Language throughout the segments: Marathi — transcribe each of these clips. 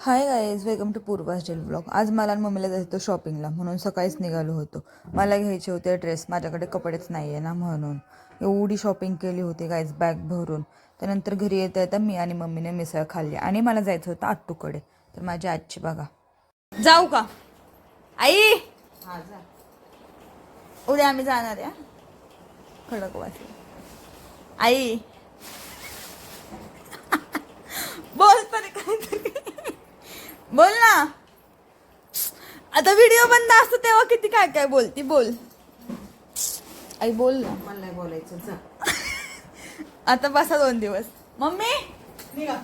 High guys, welcome to Purva's daily blog. आज मला आणि मम्मीला जायचं होतं शॉपिंगला, म्हणून सकाळीच निघालो होतो. मला घ्यायचे होते ड्रेस, माझ्याकडे कपडेच नाही आहे ना, म्हणून एवढी शॉपिंग केली होती गाईज बॅग भरून. त्यानंतर घरी येता येता मी आणि मम्मीने मिसळ खाल्ली आणि मला जायचं होतं आट्टूकडे. तर माझी आजची बघा. जाऊ का आई? उद्या आम्ही जाणार आहे खडकवासला. आई बोल तरी काहीतरी बोल ना. आता व्हिडिओ बंद असतो तेव्हा किती काय काय बोलती, बोल आई बोल ना. मला नाही बोलायचं जा. आता बसा 2 दिवस. मम्मी निघा.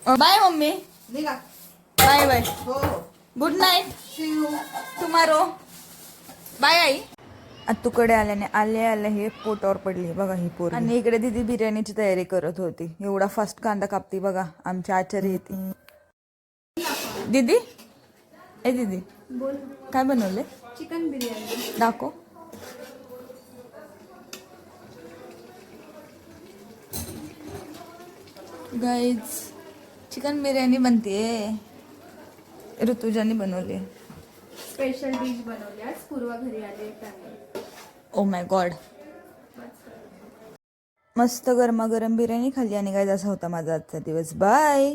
Bye mummy. निघा. Bye bye. हो good night. See you tomorrow. Bye आई. आत्तूकडे आल्याने आले हे पोटावर पडली बघा ही पोर. आणि इकडे दीदी बिर्याणीची तयारी करत होती. एवढा फास्ट कांदा कापती बघा. आमची आचार्य येते. दीदी ए दीदी बोल. काय बनवले? चिकन बिर्याणी. दाखव. गाईज चिकन बिर्याणी बनते. ऋतुजानी बनवली. स्पेशल डिश बनवली आज. पूर्वा घरी आले त्यामुळे. Oh my God. मस्त गरमागरम बिर्याणी खाल्ली आणि काय असा होता माझा आजचा दिवस. बाय.